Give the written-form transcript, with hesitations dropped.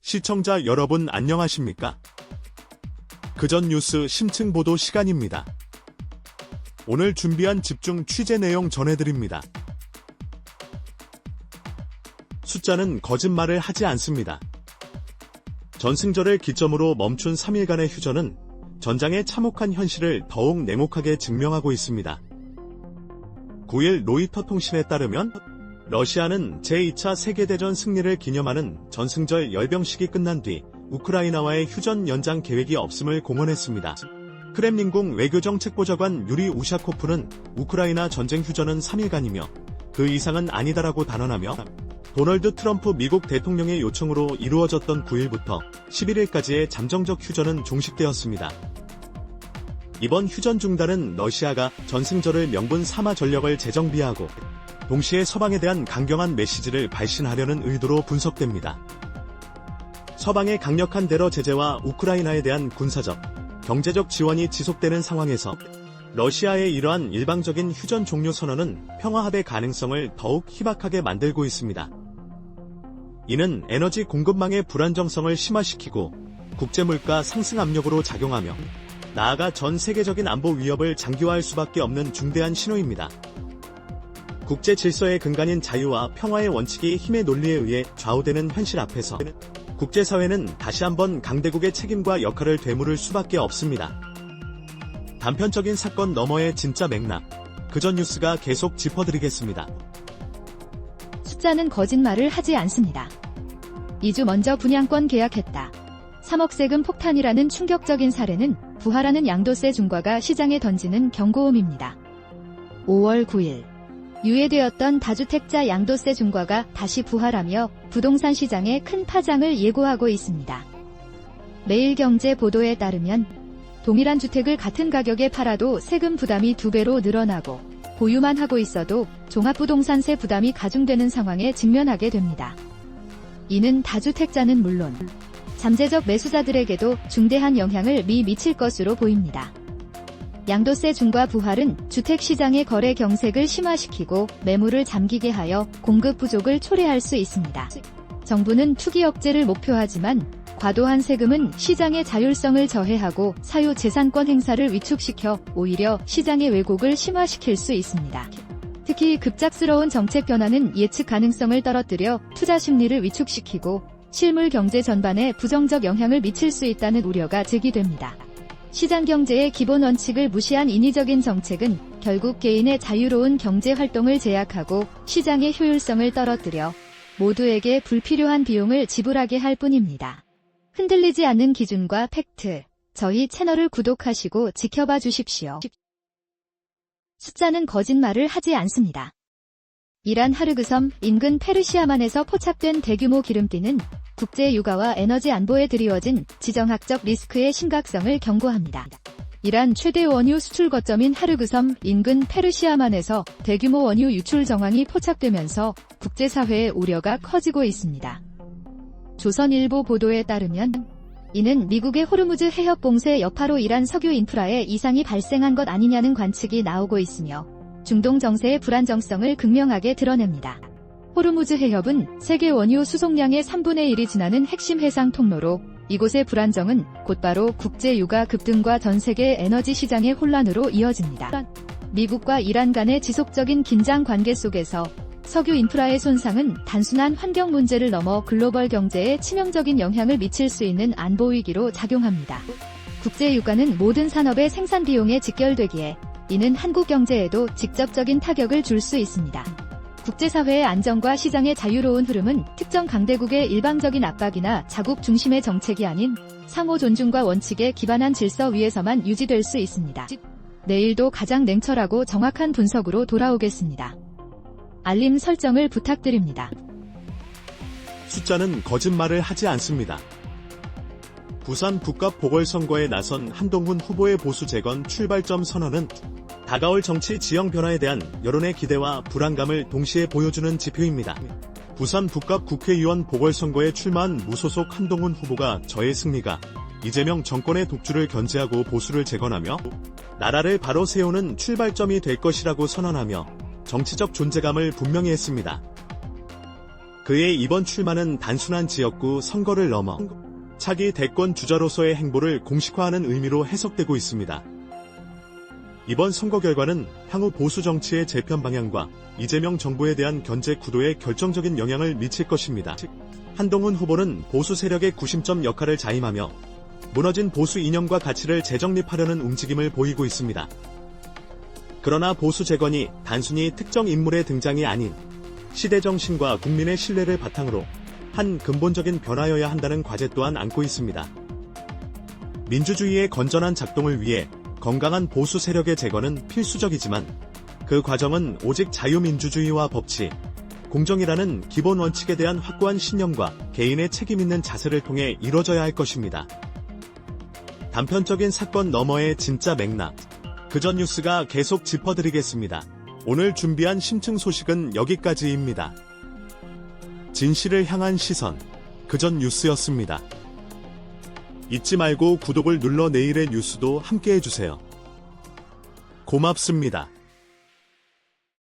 시청자 여러분 안녕하십니까? 그전 뉴스 심층 보도 시간입니다. 오늘 준비한 집중 취재 내용 전해드립니다. 숫자는 거짓말을 하지 않습니다. 전승절을 기점으로 멈춘 3일간의 휴전은 전장의 참혹한 현실을 더욱 냉혹하게 증명하고 있습니다. 9일 로이터 통신에 따르면 러시아는 제2차 세계대전 승리를 기념하는 전승절 열병식이 끝난 뒤 우크라이나와의 휴전 연장 계획이 없음을 공언했습니다. 크렘린궁 외교정책보좌관 유리 우샤코프는 우크라이나 전쟁 휴전은 3일간이며 그 이상은 아니다라고 단언하며 도널드 트럼프 미국 대통령의 요청으로 이루어졌던 9일부터 11일까지의 잠정적 휴전은 종식되었습니다. 이번 휴전 중단은 러시아가 전승절을 명분 삼아 전력을 재정비하고 동시에 서방에 대한 강경한 메시지를 발신하려는 의도로 분석됩니다. 서방의 강력한 대러 제재와 우크라이나에 대한 군사적, 경제적 지원이 지속되는 상황에서 러시아의 이러한 일방적인 휴전 종료 선언은 평화합의 가능성을 더욱 희박하게 만들고 있습니다. 이는 에너지 공급망의 불안정성을 심화시키고 국제물가 상승 압력으로 작용하며 나아가 전 세계적인 안보 위협을 장기화할 수밖에 없는 중대한 신호입니다. 국제 질서의 근간인 자유와 평화의 원칙이 힘의 논리에 의해 좌우되는 현실 앞에서 국제사회는 다시 한번 강대국의 책임과 역할을 되물을 수밖에 없습니다. 단편적인 사건 너머의 진짜 맥락, 그전 뉴스가 계속 짚어드리겠습니다. 숫자는 거짓말을 하지 않습니다. 2주 먼저 분양권 계약했다. 3억 세금 폭탄이라는 충격적인 사례는 부활하는 양도세 중과가 시장에 던지는 경고음입니다. 5월 9일 유예되었던 다주택자 양도세 중과가 다시 부활하며 부동산 시장에 큰 파장을 예고하고 있습니다. 매일경제 보도에 따르면 동일한 주택을 같은 가격에 팔아도 세금 부담이 2배로 늘어나고 보유만 하고 있어도 종합부동산세 부담이 가중되는 상황에 직면하게 됩니다. 이는 다주택자는 물론 잠재적 매수자들에게도 중대한 영향을 미칠 것으로 보입니다. 양도세 중과 부활은 주택시장의 거래 경색을 심화시키고 매물을 잠기게 하여 공급 부족을 초래할 수 있습니다. 정부는 투기 억제를 목표하지만 과도한 세금은 시장의 자율성을 저해하고 사유재산권 행사를 위축시켜 오히려 시장의 왜곡을 심화시킬 수 있습니다. 특히 급작스러운 정책 변화는 예측 가능성을 떨어뜨려 투자 심리를 위축시키고 실물 경제 전반에 부정적 영향을 미칠 수 있다는 우려가 제기됩니다. 시장 경제의 기본 원칙을 무시한 인위적인 정책은 결국 개인의 자유로운 경제 활동을 제약하고 시장의 효율성을 떨어뜨려 모두에게 불필요한 비용을 지불하게 할 뿐입니다. 흔들리지 않는 기준과 팩트, 저희 채널을 구독하시고 지켜봐 주십시오. 숫자는 거짓말을 하지 않습니다. 이란 하르그섬 인근 페르시아만에서 포착된 대규모 기름띠는 국제 육아와 에너지 안보에 드리워진 지정학적 리스크의 심각성을 경고합니다. 이란 최대 원유 수출 거점인 하르그섬 인근 페르시아만에서 대규모 원유 유출 정황이 포착되면서 국제사회의 우려가 커지고 있습니다. 조선일보 보도에 따르면 이는 미국의 호르무즈 해협 봉쇄 여파로 이란 석유 인프라에 이상이 발생한 것 아니냐는 관측이 나오고 있으며 중동 정세의 불안정성을 극명하게 드러냅니다. 호르무즈 해협은 세계 원유 수송량의 3분의 1이 지나는 핵심 해상 통로로 이곳의 불안정은 곧바로 국제 유가 급등과 전 세계 에너지 시장의 혼란으로 이어집니다. 미국과 이란 간의 지속적인 긴장 관계 속에서 석유 인프라의 손상은 단순한 환경 문제를 넘어 글로벌 경제에 치명적인 영향을 미칠 수 있는 안보 위기로 작용합니다. 국제 유가는 모든 산업의 생산 비용에 직결되기에 이는 한국 경제에도 직접적인 타격을 줄 수 있습니다. 국제사회의 안정과 시장의 자유로운 흐름은 특정 강대국의 일방적인 압박이나 자국 중심의 정책이 아닌 상호 존중과 원칙에 기반한 질서 위에서만 유지될 수 있습니다. 내일도 가장 냉철하고 정확한 분석으로 돌아오겠습니다. 알림 설정을 부탁드립니다. 숫자는 거짓말을 하지 않습니다. 부산 북갑 보궐선거에 나선 한동훈 후보의 보수 재건 출발점 선언은 다가올 정치 지형 변화에 대한 여론의 기대와 불안감을 동시에 보여주는 지표입니다. 부산 북갑 국회의원 보궐선거에 출마한 무소속 한동훈 후보가 저의 승리가 이재명 정권의 독주를 견제하고 보수를 재건하며 나라를 바로 세우는 출발점이 될 것이라고 선언하며 정치적 존재감을 분명히 했습니다. 그의 이번 출마는 단순한 지역구 선거를 넘어 차기 대권 주자로서의 행보를 공식화하는 의미로 해석되고 있습니다. 이번 선거 결과는 향후 보수 정치의 재편 방향과 이재명 정부에 대한 견제 구도에 결정적인 영향을 미칠 것입니다. 한동훈 후보는 보수 세력의 구심점 역할을 자임하며 무너진 보수 이념과 가치를 재정립하려는 움직임을 보이고 있습니다. 그러나 보수 재건이 단순히 특정 인물의 등장이 아닌 시대 정신과 국민의 신뢰를 바탕으로 한 근본적인 변화여야 한다는 과제 또한 안고 있습니다. 민주주의의 건전한 작동을 위해 건강한 보수 세력의 재건은 필수적이지만 그 과정은 오직 자유민주주의와 법치, 공정이라는 기본 원칙에 대한 확고한 신념과 개인의 책임 있는 자세를 통해 이뤄져야 할 것입니다. 단편적인 사건 너머의 진짜 맥락, 그전 뉴스가 계속 짚어드리겠습니다. 오늘 준비한 심층 소식은 여기까지입니다. 진실을 향한 시선, 그전 뉴스였습니다. 잊지 말고 구독을 눌러 내일의 뉴스도 함께 해주세요. 고맙습니다.